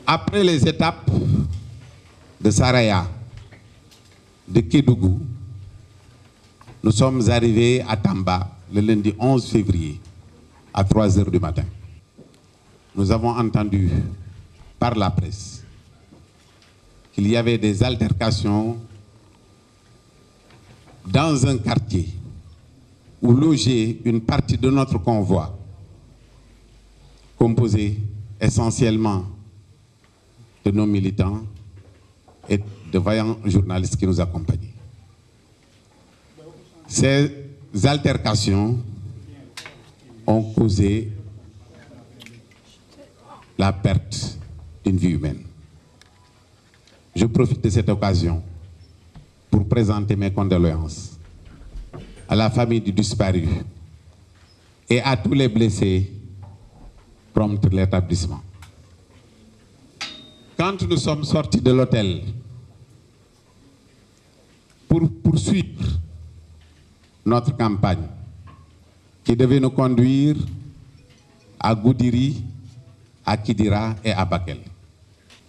Après les étapes de Saraya, de Kédougou, nous sommes arrivés à Tamba le lundi 11 février à 3 h du matin. Nous avons entendu par la presse qu'il y avait des altercations dans un quartier où logeait une partie de notre convoi composé essentiellement de nos militants et de vaillants journalistes qui nous accompagnaient. Ces altercations ont causé la perte d'une vie humaine. Je profite de cette occasion pour présenter mes condoléances à la famille du disparu et à tous les blessés prompts de l'établissement. Quand nous sommes sortis de l'hôtel pour poursuivre notre campagne qui devait nous conduire à Goudiri, à Kidira et à Bakel,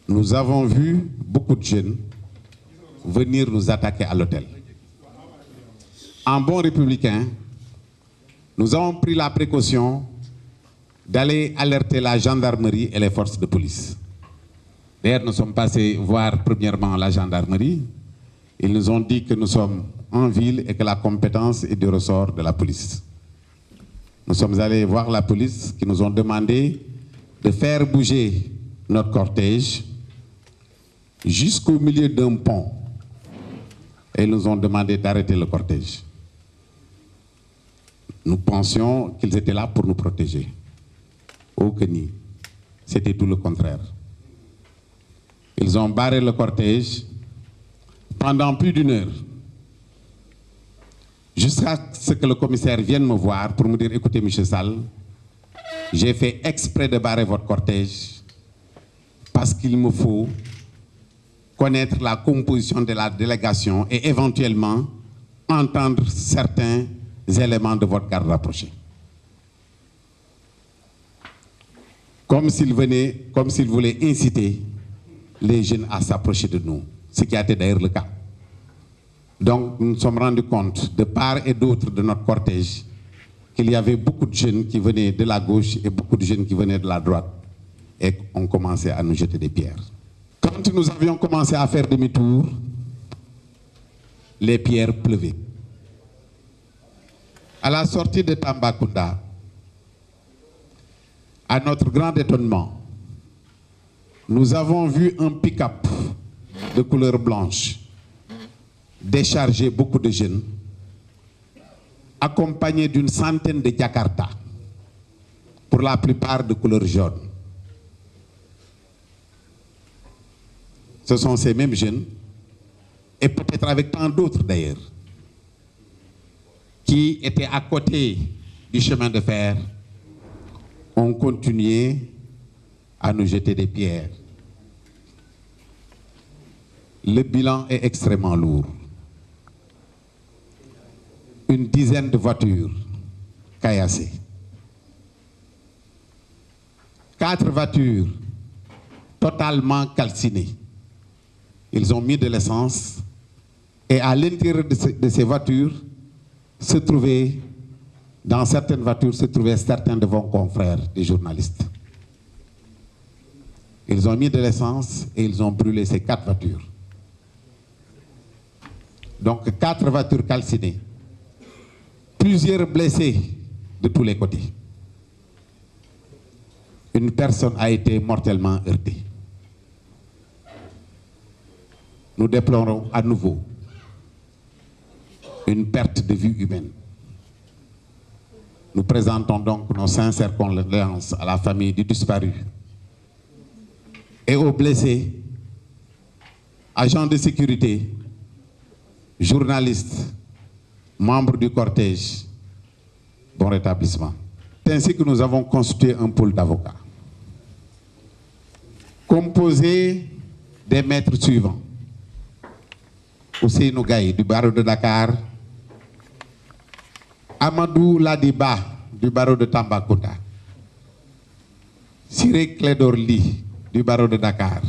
nous avons vu beaucoup de jeunes venir nous attaquer à l'hôtel. En bon républicain, nous avons pris la précaution d'aller alerter la gendarmerie et les forces de police. D'ailleurs, nous sommes passés voir premièrement la gendarmerie. Ils nous ont dit que nous sommes en ville et que la compétence est du ressort de la police. Nous sommes allés voir la police qui nous ont demandé de faire bouger notre cortège jusqu'au milieu d'un pont. Et ils nous ont demandé d'arrêter le cortège. Nous pensions qu'ils étaient là pour nous protéger. Oh que ni, c'était tout le contraire. Ils ont barré le cortège pendant plus d'1 heure, jusqu'à ce que le commissaire vienne me voir pour me dire « Écoutez, M. Sall, j'ai fait exprès de barrer votre cortège parce qu'il me faut connaître la composition de la délégation et éventuellement entendre certains éléments de votre garde rapprochée. » Comme s'il voulait inciter les jeunes à s'approcher de nous, ce qui a été d'ailleurs le cas. Donc nous nous sommes rendus compte de part et d'autre de notre cortège qu'il y avait beaucoup de jeunes qui venaient de la gauche et beaucoup de jeunes qui venaient de la droite et on commençait à nous jeter des pierres. Quand nous avions commencé à faire demi-tour, les pierres pleuvaient. À la sortie de Tambacounda, à notre grand étonnement, nous avons vu un pick-up de couleur blanche décharger beaucoup de jeunes, accompagné d'une centaine de Jakarta, pour la plupart de couleur jaune. Ce sont ces mêmes jeunes, et peut-être avec tant d'autres d'ailleurs, qui étaient à côté du chemin de fer, ont continué à nous jeter des pierres. Le bilan est extrêmement lourd. Une dizaine de voitures caillassées. 4 voitures totalement calcinées. Ils ont mis de l'essence et à l'intérieur de ces voitures se trouvaient, dans certaines voitures, se trouvaient certains de vos confrères, des journalistes. Ils ont mis de l'essence et ils ont brûlé ces 4 voitures. Donc 4 voitures calcinées, plusieurs blessés de tous les côtés. Une personne a été mortellement heurtée. Nous déplorons à nouveau une perte de vie humaine. Nous présentons donc nos sincères condoléances à la famille du disparu et aux blessés, agents de sécurité, journalistes, membres du cortège. Bon rétablissement. C'est ainsi que nous avons constitué un pôle d'avocats composé des maîtres suivants. Ousseynou Gaye du barreau de Dakar, Amadou Ladiba du barreau de Tambacounda, Siré Clédor Ly du barreau de Dakar,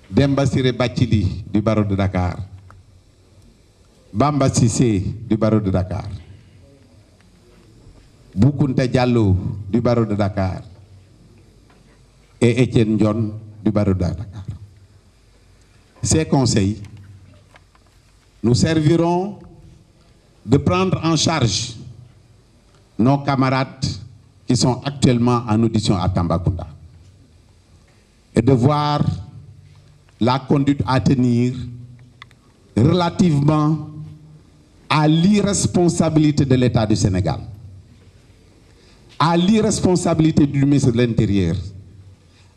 Demba Siré Bathily du barreau de Dakar, Bamba Cissé du barreau de Dakar, Boukounta Diallo du barreau de Dakar et Étienne John du barreau de Dakar. Ces conseils nous serviront de prendre en charge nos camarades qui sont actuellement en audition à Tambacounda et de voir la conduite à tenir relativement à l'irresponsabilité de l'État du Sénégal, à l'irresponsabilité du ministre de l'Intérieur,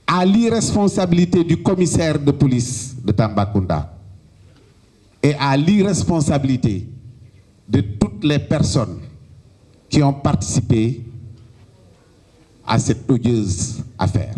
à l'irresponsabilité du commissaire de police de Tambacounda et à l'irresponsabilité de toutes les personnes qui ont participé à cette odieuse affaire.